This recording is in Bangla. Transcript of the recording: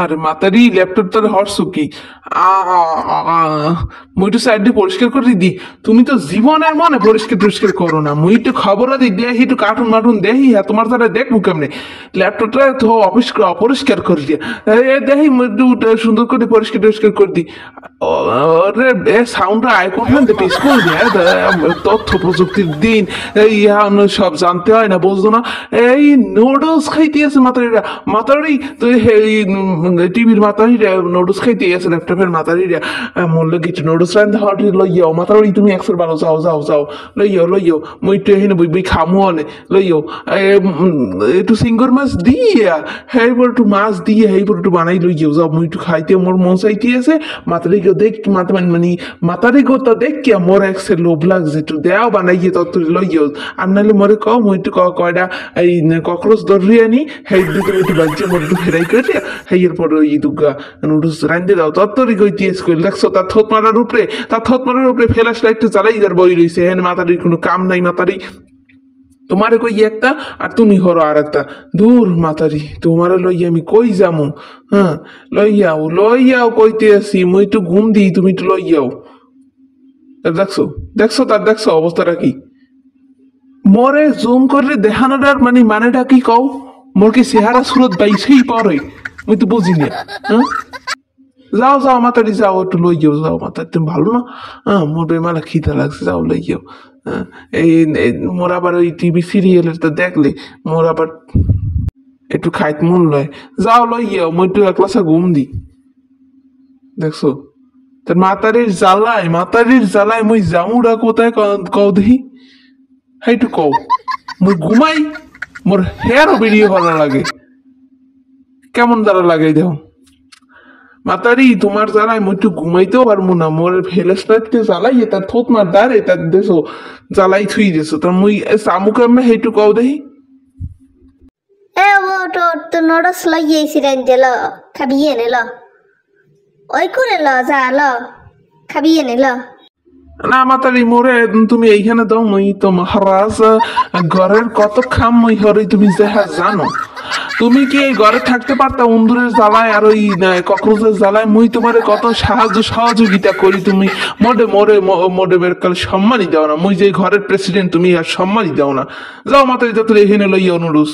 আরে মাতারি ল্যাপটপটার হরছো কি? মুই তো সাইড দিয়ে পরিষ্কার করে দি। তুমি তো জীবনের মনে পরিষ্কার টরিষ্কার করো না। মুই তো খবর দি দেখি, একটু কার্টুন মার্টুন দেখি, তোমার দ্বারা দেখবো কেমনে? ল্যাপটপটা তো অপরিষ্কার করে দিয়ে দেখি মুই একটু সুন্দর করে পরিষ্কার টরিষ্কার করে দি। ওরে সাউন্ডটা আইকন স্কুল দিয়ে তথ্য প্রযুক্তির দিন, ইহা সব জানতে হয় না, বুঝতো না? এই নুডলস খাইতে আছে মাতারিরা, মাতারি তো টিভির মাতারিরা নুডলস খাইতে আছে, ল্যাপটপের মাতারিরা মূল্য কিছু নুডলস রান্ধা হট লইয়াও মাতারি, তুমি একশো বারো যাও যাও যাও লইয়াও মুই একটু এখানে বই খামু অনে লইয়াও একটু সিঙ্গর মাছ দিয়া হেইবার একটু মাছ দিয়ে হেইবার একটু বানাই লইয়াও যাও, মুই একটু খাইতে মোর মন চাইতে আছে। মাতারি কেউ দেখ মানে মাতারি গোটা দেখ কে মোর একসে লোভ লাগছে, একটু দেও বানাইয়ে তত লইয়াও। আর নাহলে মরে কও মুই একটু কয়টা এই ককরোচ ধরিয়ে আনি, হেই দুটো একটু বাজ্যে মোর একটু ফেরাই করে হেই এরপর ওই দুগা নুডলস রান্ধে দাও তত্তরি কইতে স্কুল দেখছো তার থত মারার উপরে ফেলাস লাইটটা চালাই যার বই রইছে, হ্যাঁ মাতারির কোনো কাম নাই। মাতারি তোমারে কই একটা আর তুমি হরো আর একটা, দূর মাতারি তোমারে লইয়া আমি কই যামু? হ্যাঁ লইয়াও কইতে আসি, মুই একটু ঘুম দিই, তুমি একটু লইয়াও। দেখছো দেখছো তার দেখছো অবস্থাটা কি? মোরে জুম করে দেখানোটার মানেটা কি কও? মোর কি চেহারা সুরত বাইছেই পরে? মুই তো বুঝি না। হ্যাঁ যাও যাও মাতারি যাও, একটু লইয়াও যাও মাতারি, তুমি ভালো না? হ্যাঁ মোর বেমালা খিদা লাগছে, যাও লইয়াও। হ্যাঁ এই মোর আবার ওই টিভি সিরিয়ালের তো দেখলে মোর আবার একটু খাইতে মন লয়, যাও লইয়াও মই একটু একলাসা ঘুম দি। দেখছো তার মাতারির জ্বালায় মুই জামুরা কোথায় কও দেখি, হাইটু কও মুই ঘুমাই, মোর হেয়ারও বেরিয়ে ভালো লাগে, কেমন দ্বারা লাগে দেখো। মাতারি তোমার জ্বালায় মুই একটু ঘুমাইতেও পারবো না, মোর ফেলেসটাকে জ্বালাইয়ে তার থোত মার দাঁড়ে তার দেশো জ্বালাই থুই দেছো, তার মুই চামুকে আমি হেইটু কও দেখি। এ ও তো নডস লইয়েছি রেঞ্জে ল খাবিয়ে নে ল ওই করে ল যা ল খাবিয়ে নে ল। না মাতারি মোরে তুমি এইখানে দাও, মুই তো মহারাজ ঘরের কত খাম মুই হরে তুমি যাহা জানো। তুমি কি এই ঘরে থাকতে পারতা উন্দুরের জ্বালায় আর ওই ককরোচের জ্বালায়? মুই তোমারে কত সহযোগিতা করি, তুমি মোডে বের কালে সম্মানই দাও না। মুই যে ঘরের প্রেসিডেন্ট তুমি আর সম্মানই দাও না। যাও মাতারি তো এখানে লইয়া নুডলস।